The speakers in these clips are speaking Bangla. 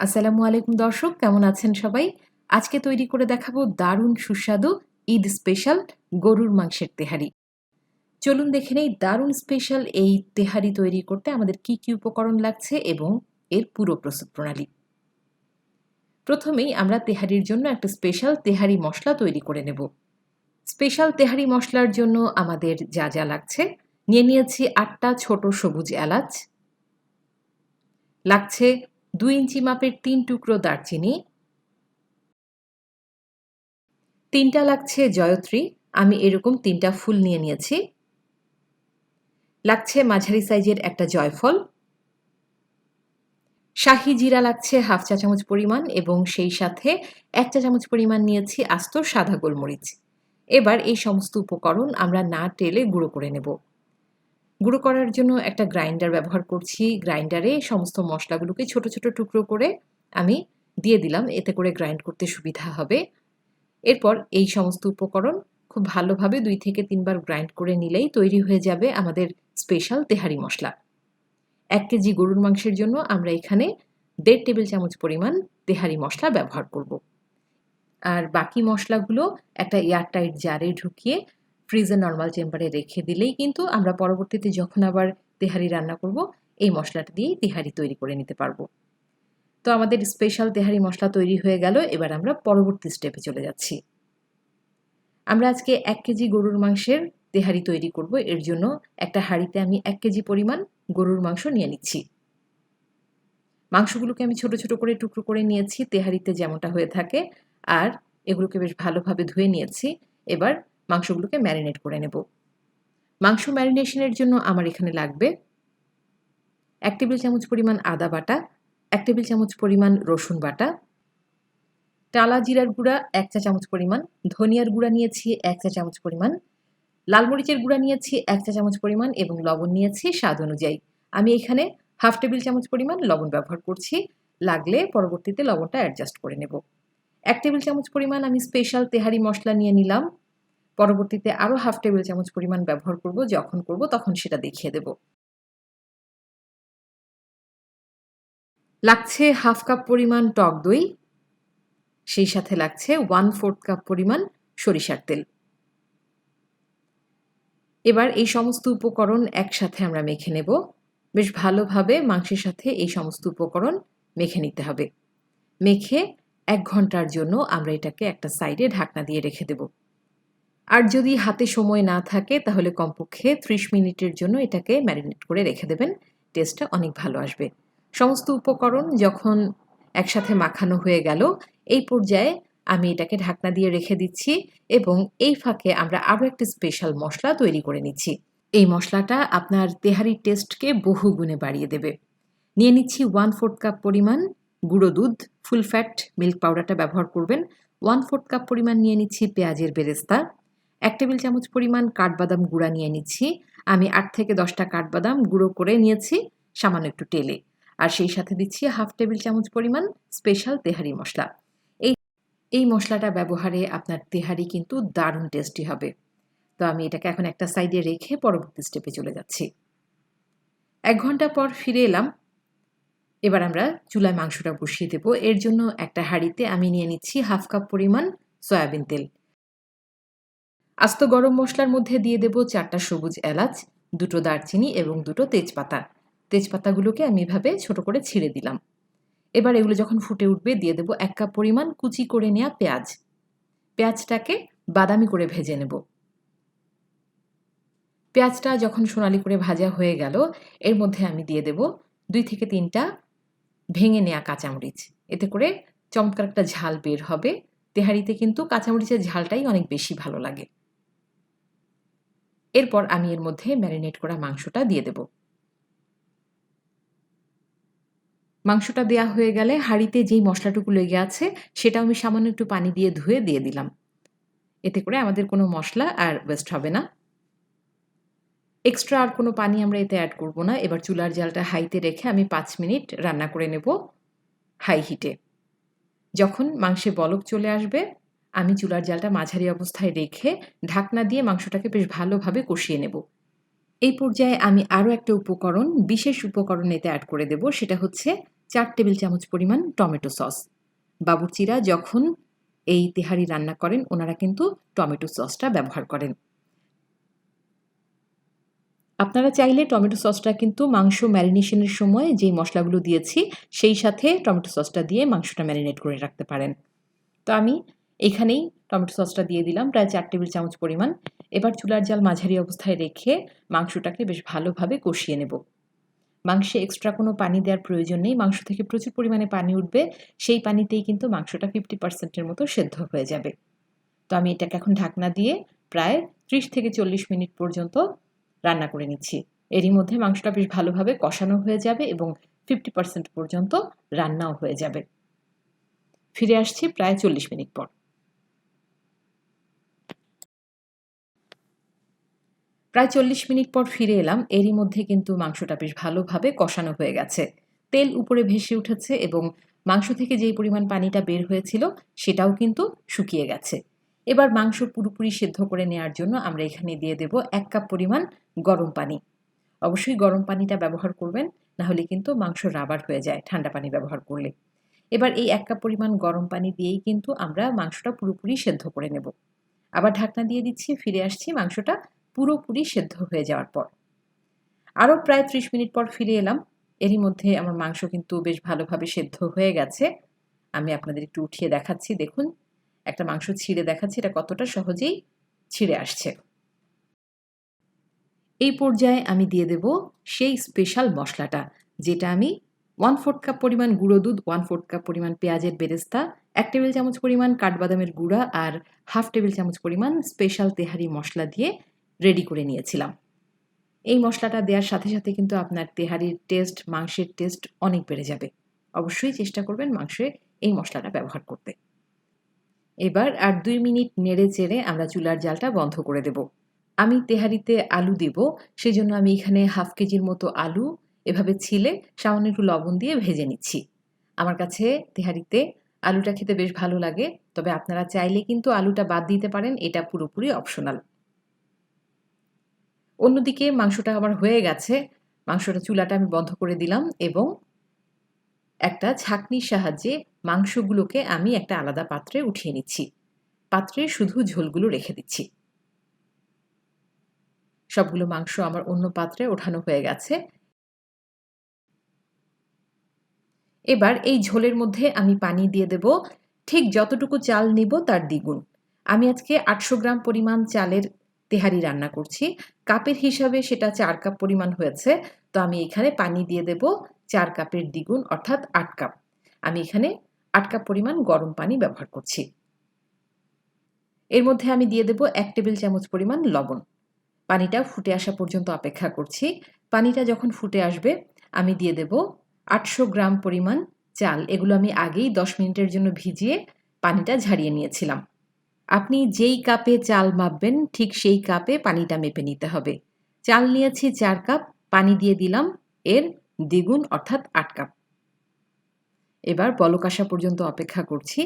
আসসালামু আলাইকুম দর্শক, কেমন আছেন সবাই? আজকে তৈরি করে দেখাবো দারুণ সুস্বাদু ঈদ স্পেশাল গরুর মাংসের তেহারি। চলুন দেখে নেই দারুণ স্পেশাল এই তেহারি তৈরি করতে আমাদের কি উপকরণ লাগছে এবং এর পুরো প্রস্তুত প্রণালী। প্রথমেই আমরা তেহারির জন্য একটা স্পেশাল তেহারি মসলা তৈরি করে নেব। স্পেশাল তেহারি মসলার জন্য আমাদের যা লাগছে, নিয়েছি ৮টা ছোট সবুজ এলাচ, লাগছে ২ ইঞ্চি মাপের ৩ টুকরো দারচিনি, ৩টা লাগছে জয়ত্রী, আমি এরকম ৩টা ফুল নিয়েছি। লাগছে মাঝারি সাইজের একটা জয়ফল, শাহি জিরা লাগছে ১/২ চা চামচ পরিমাণ এবং সেই সাথে ১ চা চামচ পরিমাণ নিয়েছি আস্ত সাদা গোলমরিচ। এবার এই সমস্ত উপকরণ আমরা না টেলে গুঁড়ো করে নেব। গুঁড়ো করার জন্য একটা গ্রাইন্ডার ব্যবহার করছি। গ্রাইন্ডারে সমস্ত মসলাগুলোকে ছোট টুকরো করে আমি দিয়ে দিলাম, এতে করে গ্রাইন্ড করতে সুবিধা হবে। এরপর এই সমস্ত উপকরণ খুব ভালোভাবে ২ থেকে ৩ বার গ্রাইন্ড করে নিলেই তৈরি হয়ে যাবে আমাদের স্পেশাল তেহারি মসলা। ১ কেজি গরুর মাংসের জন্য আমরা এখানে ১.৫ টেবিল চামচ পরিমাণ তেহারি মসলা ব্যবহার করব। আর বাকি মসলাগুলো একটা এয়ারটাইট জারে ঢুকিয়ে ফ্রিজে নরমাল টেম্পারে রেখে দিলেই কিন্তু আমরা পরবর্তীতে যখন আবার তেহারি রান্না করব, এই মসলাটা দিয়েই তেহারি তৈরি করে নিতে পারবো। তো আমাদের স্পেশাল তেহারি মসলা তৈরি হয়ে গেল। এবার আমরা পরবর্তী স্টেপে চলে যাচ্ছি। আমরা আজকে ১ কেজি গরুর মাংসের তেহারি তৈরি করব। এর জন্য একটা হাঁড়িতে আমি ১ কেজি পরিমাণ গরুর মাংস নিয়ে নিচ্ছি। মাংসগুলোকে আমি ছোট করে টুকরো করে নিয়েছি, তেহারিতে যেমনটা হয়ে থাকে। আর এগুলোকে বেশ ভালোভাবে ধুয়ে নিয়েছি। এবার মাংসগুলোকে ম্যারিনেট করে নেব। মাংস ম্যারিনেশনের জন্য আমার এখানে লাগবে ১ টেবিল চামচ পরিমাণ আদা বাটা, ১ টেবিল চামচ পরিমাণ রসুন বাটা, টালা জিরার গুঁড়া ১ চা চামচ পরিমাণ, ধনিয়ার গুঁড়া নিয়েছি ১ চা চামচ পরিমাণ, লাল মরিচের গুঁড়া নিয়েছি ১ চা চামচ পরিমাণ এবং লবণ নিয়েছি স্বাদ অনুযায়ী। আমি এখানে ১/২ টেবিল চামচ পরিমাণ লবণ ব্যবহার করছি। লাগলে পরবর্তীতে লবণটা অ্যাডজাস্ট করে নেব। ১ টেবিল চামচ পরিমাণ আমি স্পেশাল তেহারি মসলা নিয়ে নিলাম। পরবর্তীতে আরও ১/২ টেবিল চামচ পরিমাণ ব্যবহার করব, যখন করব তখন সেটা দেখিয়ে দেব। লাগছে ১/২ কাপ পরিমাণ টক দই, সেই সাথে লাগছে ১/৪ কাপ পরিমাণ সরিষার তেল। এবার এই সমস্ত উপকরণ একসাথে আমরা মেখে নেব। বেশ ভালোভাবে মাংসের সাথে এই সমস্ত উপকরণ মেখে নিতে হবে। মেখে ১ ঘন্টার জন্য আমরা এটাকে একটা সাইডে ঢাকনা দিয়ে রেখে দেব। আর যদি হাতে সময় না থাকে তাহলে কমপক্ষে ৩০ মিনিটের জন্য এটাকে ম্যারিনেট করে রেখে দেবেন। টেস্টটা অনেক ভালো আসবে। সমস্ত উপকরণ যখন একসাথে মাখানো হয়ে গেল, এই পর্যায়ে আমি এটাকে ঢাকনা দিয়ে রেখে দিচ্ছি এবং এই ফাঁকে আমরা আরও একটা স্পেশাল মসলা তৈরি করে নিচ্ছি। এই মসলাটা আপনার তেহারির টেস্টকে বহুগুণে বাড়িয়ে দেবে। নিয়ে নিচ্ছি ১/৪ কাপ পরিমাণ গুঁড়ো দুধ, ফুল ফ্যাট মিল্ক পাউডারটা ব্যবহার করবেন। ১/৪ কাপ পরিমাণ নিয়ে নিচ্ছি পেঁয়াজের বেরেস্তা, ১ টেবিল চামচ পরিমাণ কাঠবাদাম গুঁড়া নিয়ে নিচ্ছি। আমি ৮ থেকে ১০টা কাঠবাদাম গুঁড়ো করে নিয়েছি সামান্য একটু তেলে। আর সেই সাথে দিচ্ছি ১/২ টেবিল চামচ পরিমাণ স্পেশাল তেহারি মসলা। এই মসলাটা ব্যবহারে আপনার তেহারি কিন্তু দারুণ টেস্টি হবে। তো আমি এটাকে এখন একটা সাইডে রেখে পরবর্তী স্টেপে চলে যাচ্ছি। ১ ঘন্টা পর ফিরে এলাম। এবার আমরা চুলায় মাংসটা বসিয়ে দেব। এর জন্য একটা হাঁড়িতে আমি নিয়ে নিচ্ছি ১/২ কাপ পরিমাণ সয়াবিন তেল। আস্ত গরম মসলার মধ্যে দিয়ে দেব ৪টা সবুজ এলাচ, ২টো দারচিনি এবং ২টো তেজপাতা। তেজপাতাগুলোকে আমি এভাবে ছোট করে ছিঁড়ে দিলাম। এবার এগুলো যখন ফুটে উঠবে দিয়ে দেব ১ কাপ পরিমাণ কুচি করে নেওয়া পেঁয়াজ। পেঁয়াজটাকে বাদামি করে ভেজে নেব। পেঁয়াজটা যখন সোনালি করে ভাজা হয়ে গেল, এর মধ্যে আমি দিয়ে দেব ২ থেকে ৩টা ভেঙে নেওয়া কাঁচামরিচ। এতে করে চমৎকার একটা ঝাল বের হবে। তেহারিতে কিন্তু কাঁচামরিচের ঝালটাই অনেক বেশি ভালো লাগে। এরপর আমি এর মধ্যে ম্যারিনেট করা মাংসটা দিয়ে দেব। মাংসটা দেয়া হয়ে গেলে হাঁড়িতে যেই মশলাটুকু লেগে আছে সেটা আমি সামান্য একটু পানি দিয়ে ধুয়ে দিয়ে দিলাম। এতে করে আমাদের কোনো মশলা আর ওয়েস্ট হবে না। এক্সট্রা আর কোনো পানি আমরা এতে অ্যাড করব না। এবার চুলার জালটা হাইতে রেখে আমি ৫ মিনিট রান্না করে নেব হাই হিটে। যখন মাংসে বলক চলে আসবে, আমি চুলার জালটা মাঝারি অবস্থায় রেখে ঢাকনা দিয়ে মাংসটাকে বেশ ভালোভাবে কষিয়ে নেব। এই পর্যায়ে আমি আরও একটা উপকরণ, বিশেষ উপকরণ এতে অ্যাড করে দেব। সেটা হচ্ছে 4 টেবিল চামচ পরিমাণ টমেটো সস। বাবুর্চিরা যখন এই তেহারি রান্না করেন ওনারা কিন্তু টমেটো সসটা ব্যবহার করেন। আপনারা চাইলে টমেটো সসটা কিন্তু মাংস ম্যারিনেশনের সময় যেই মশলাগুলো দিয়েছি সেই সাথে টমেটো সসটা দিয়ে মাংসটা ম্যারিনেট করে রাখতে পারেন। তো আমি এখানেই টমেটো সসটা দিয়ে দিলাম প্রায় 4 টেবিল চামচ পরিমাণ। এবার চুলার জাল মাঝারি অবস্থায় রেখে মাংসটাকে বেশ ভালোভাবে কষিয়ে নেব। মাংসে এক্সট্রা কোনো পানি দেওয়ার প্রয়োজন নেই। মাংস থেকে প্রচুর পরিমাণে পানি উঠবে। সেই পানিতেই কিন্তু মাংসটা 50% এর মতো সেদ্ধ হয়ে যাবে। তো আমি এটাকে এখন ঢাকনা দিয়ে প্রায় 30 থেকে 40 মিনিট পর্যন্ত রান্না করে নিচ্ছি। এরই মধ্যে মাংসটা বেশ ভালোভাবে কষানো হয়ে যাবে এবং 50% পর্যন্ত রান্নাও হয়ে যাবে। ফিরে আসছি প্রায় 40 মিনিট পর। প্রায় 40 মিনিট পর ফিরে এলাম। এরই মধ্যে কিন্তু মাংসটা বেশ ভালোভাবে কষানো হয়ে গেছে। তেল উপরে ভেসে উঠেছে এবং মাংস থেকে যেই পরিমাণ পানিটা বের হয়েছিল সেটাও কিন্তু শুকিয়ে গেছে। এবার মাংস পুরোপুরি সেদ্ধ করে নেওয়ার জন্য আমরা এখানে দিয়ে দেব 1 কাপ পরিমাণ গরম পানি। অবশ্যই গরম পানিটা ব্যবহার করবেন, না হলে কিন্তু মাংস রাবার হয়ে যায় ঠান্ডা পানি ব্যবহার করলে। এবার এই 1 কাপ পরিমাণ গরম পানি দিয়েই কিন্তু আমরা মাংসটা পুরোপুরি সেদ্ধ করে নেব। আবার ঢাকনা দিয়ে দিচ্ছি, ফিরে আসছি মাংসটা পুরোপুরি সেদ্ধ হয়ে যাওয়ার পর। আরও প্রায় 30 মিনিট পর ফিরে এলাম। এরই মধ্যে আমার মাংস কিন্তু বেশ ভালোভাবে সেদ্ধ হয়ে গেছে। আমি আপনাদের একটু উঠিয়ে দেখাচ্ছি, দেখুন একটা মাংস ছিঁড়ে দেখাচ্ছি এটা কতটা সহজেই ছিঁড়ে আসছে। এই পর্যায়ে আমি দিয়ে দেব সেই স্পেশাল মশলাটা, যেটা আমি 1/4 কাপ পরিমাণ গুঁড়ো দুধ, 1/4 কাপ পরিমাণ পেঁয়াজের বেরেস্তা, 1 টেবিল চামচ পরিমাণ কাঠবাদামের গুঁড়া আর 1/2 টেবিল চামচ পরিমাণ স্পেশাল তেহারি মশলা দিয়ে রেডি করে নিয়েছিলাম। এই মশলাটা দেওয়ার সাথে সাথে কিন্তু আপনার তেহারির টেস্ট, মাংসের টেস্ট অনেক বেড়ে যাবে। অবশ্যই চেষ্টা করবেন মাংসে এই মশলাটা ব্যবহার করতে। এবার আর 2 মিনিট নেড়ে চেড়ে আমরা চুলার জালটা বন্ধ করে দেব। আমি তেহারিতে আলু দেব, সেজন্য আমি এখানে 1/2 কেজির মতো আলু এভাবে ছিলে সামান্য একটু লবণ দিয়ে ভেজে নিচ্ছি। আমার কাছে তেহারিতে আলুটা খেতে বেশ ভালো লাগে, তবে আপনারা চাইলে কিন্তু আলুটা বাদ দিতে পারেন, এটা পুরোপুরি অপশনাল। অন্যদিকে মাংসটা আমার হয়ে গেছে। মাংসটা চুলাটা আমি বন্ধ করে দিলাম এবং একটা ছাঁকনির সাহায্যে মাংসগুলোকে আমি একটা আলাদা পাত্রে উঠিয়ে নিচ্ছি। পাত্রে শুধু ঝোলগুলো রেখে দিচ্ছি। সবগুলো মাংস আমার অন্য পাত্রে ওঠানো হয়ে গেছে। এবার এই ঝোলের মধ্যে আমি পানি দিয়ে দেব ঠিক যতটুকু চাল নিব তার দ্বিগুণ। আমি আজকে 800 গ্রাম পরিমাণ চালের তেহারি রান্না করছি। কাপের হিসাবে সেটা 4 কাপ পরিমাণ হয়েছে। তো আমি এখানে পানি দিয়ে দেব 4 কাপের দ্বিগুণ অর্থাৎ 8 কাপ। আমি এখানে 8 কাপ পরিমাণ গরম পানি ব্যবহার করছি। এর মধ্যে আমি দিয়ে দেব 1 টেবিল চামচ পরিমাণ লবণ। পানিটা ফুটে আসা পর্যন্ত অপেক্ষা করছি। পানিটা যখন ফুটে আসবে আমি দিয়ে দেব 800 গ্রাম পরিমাণ চাল। এগুলো আমি আগেই 10 মিনিটের জন্য ভিজিয়ে পানিটা ঝারিয়ে নিয়েছিলাম। আপনি যেই কাপে চাল মাপবেন ঠিক সেই কাপে পানিটা মেপে নিতে হবে। চাল নিয়েছি 4 কাপ, পানি দিয়ে দিলাম এর দ্বিগুণ অর্থাৎ 8 কাপ। এবার বলক আসা পর্যন্ত অপেক্ষা করছি।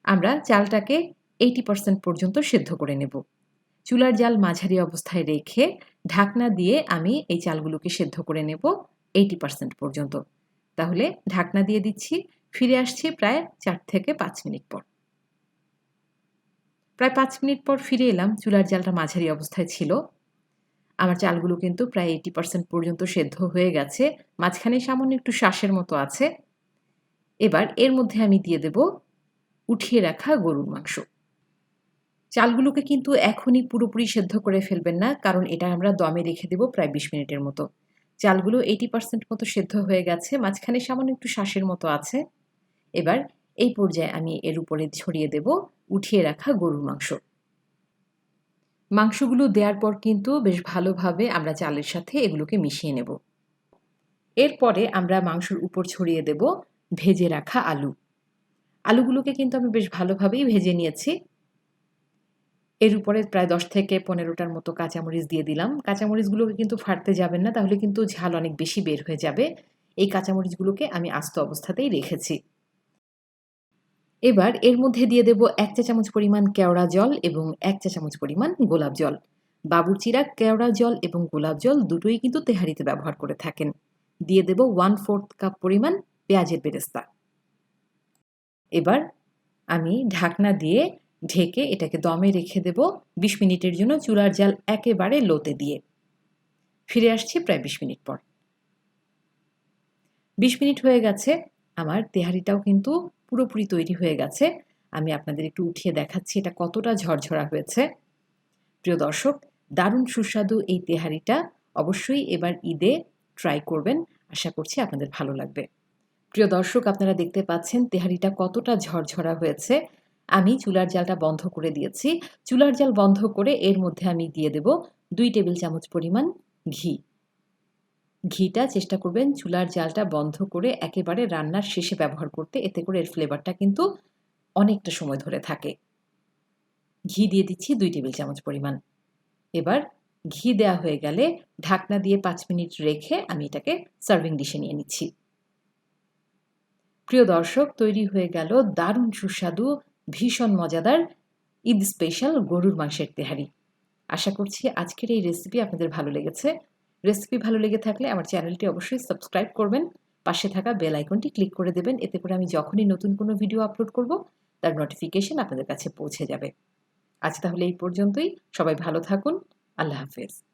আমরা চালটাকে 80% পর্যন্ত সেদ্ধ করে নেব। চুলার জাল মাঝারি অবস্থায় রেখে ঢাকনা দিয়ে আমি এই চালগুলোকে সেদ্ধ করে নেব 80% পর্যন্ত। তাহলে ঢাকনা দিয়ে দিচ্ছি, ফিরে আসছি প্রায় 4 থেকে 5 মিনিট পর। প্রায় 5 মিনিট পর ফিরে এলাম। চুলার জালটা মাঝারি অবস্থায় ছিল। আমার চালগুলো কিন্তু প্রায় 80% পর্যন্ত সেদ্ধ হয়ে গেছে। মাঝখানে সামান্য একটু শাঁসের মতো আছে। এবার এর মধ্যে আমি দিয়ে দেব উঠিয়ে রাখা গরুর মাংস। চালগুলোকে কিন্তু এখনই পুরোপুরি সেদ্ধ করে ফেলবেন না, কারণ এটা আমরা দমে রেখে দেব প্রায় 20 মিনিটের মতো। চালগুলো 80% মতো সেদ্ধ হয়ে গেছে, মাঝখানে সামান্য একটু শাঁসের মতো আছে। এবার এই পর্যায়ে আমি এর উপরে ছড়িয়ে দেব উঠিয়ে রাখা গরুর মাংস। মাংসগুলো দেওয়ার পর কিন্তু বেশ ভালোভাবে আমরা চালের সাথে এগুলোকে মিশিয়ে নেব। এরপরে আমরা মাংসের উপর ছড়িয়ে দেব ভেজে রাখা আলু। আলুগুলোকে কিন্তু আমি বেশ ভালোভাবেই ভেজে নিয়েছি। এর উপরে প্রায় 10 থেকে 15টার মতো কাঁচামরিচ দিয়ে দিলাম। কাঁচামরিচগুলোকে কিন্তু ফাটতে যাবেন না, তাহলে কিন্তু ঝাল অনেক বেশি বের হয়ে যাবে। এই কাঁচামরিচগুলোকে আমি আস্ত অবস্থাতেই রেখেছি। এবার এর মধ্যে দিয়ে দেব 1 চা চামচ পরিমাণ কেওড়া জল এবং 1 চা চামচ পরিমাণ গোলাপ জল। বাবুর্চিরা কেওড়া জল এবং গোলাপ জল দুটোই কিন্তু তেহারিতে ব্যবহার করে থাকেন। দিয়ে দেব 1/4 কাপ পরিমাণ পেঁয়াজের বেরেস্তা। এবার আমি ঢাকনা দিয়ে ঢেকে এটাকে দমে রেখে দেব ২০ মিনিটের জন্য, চুলার জাল একেবারে লোতে দিয়ে। ফিরে আসছি প্রায় ২০ মিনিট পর। ২০ মিনিট হয়ে গেছে, আমার তেহারিটাও কিন্তু পুরোপুরি তৈরি হয়ে গেছে। আমি আপনাদের একটু উঠিয়ে দেখাচ্ছি এটা কতটা ঝরঝরা হয়েছে। প্রিয় দর্শক, দারুণ সুস্বাদু এই তেহারিটা অবশ্যই এবার ঈদে ট্রাই করবেন। আশা করছি আপনাদের ভালো লাগবে। প্রিয় দর্শক, আপনারা দেখতে পাচ্ছেন তেহারিটা কতটা ঝরঝরা হয়েছে। আমি চুলার জালটা বন্ধ করে দিয়েছি। চুলার জাল বন্ধ করে এর মধ্যে আমি দিয়ে দেব ২ টেবিল চামচ পরিমাণ ঘি। ঘিটা চেষ্টা করবেন চুলার জালটা বন্ধ করে একেবারে রান্নার শেষে ব্যবহার করতে, এতে করে এর ফ্লেভারটা কিন্তু অনেকটা সময় ধরে থাকে। ঘি দিয়ে দিচ্ছি ২ টেবিল চামচ পরিমাণ। এবার ঘি দেয়া হয়ে গেলে ঢাকনা দিয়ে ৫ মিনিট রেখে আমি এটাকে সার্ভিং ডিশে নিয়ে নিচ্ছি। প্রিয় দর্শক, তৈরি হয়ে গেল দারুণ সুস্বাদু, ভীষণ মজাদার ঈদ স্পেশাল গরুর মাংসের তেহারি। আশা করছি আজকের এই রেসিপি আপনাদের ভালো লেগেছে। রেসিপি ভালো লেগে থাকলে আমার চ্যানেলটি অবশ্যই সাবস্ক্রাইব করবেন। পাশে থাকা বেল আইকনটি ক্লিক করে দেবেন। এতে করে আমি যখনই নতুন কোনো ভিডিও আপলোড করব তার নোটিফিকেশন আপনাদের কাছে পৌঁছে যাবে। আজ তাহলে এই পর্যন্তই। সবাই ভালো থাকুন। আল্লাহ হাফেজ।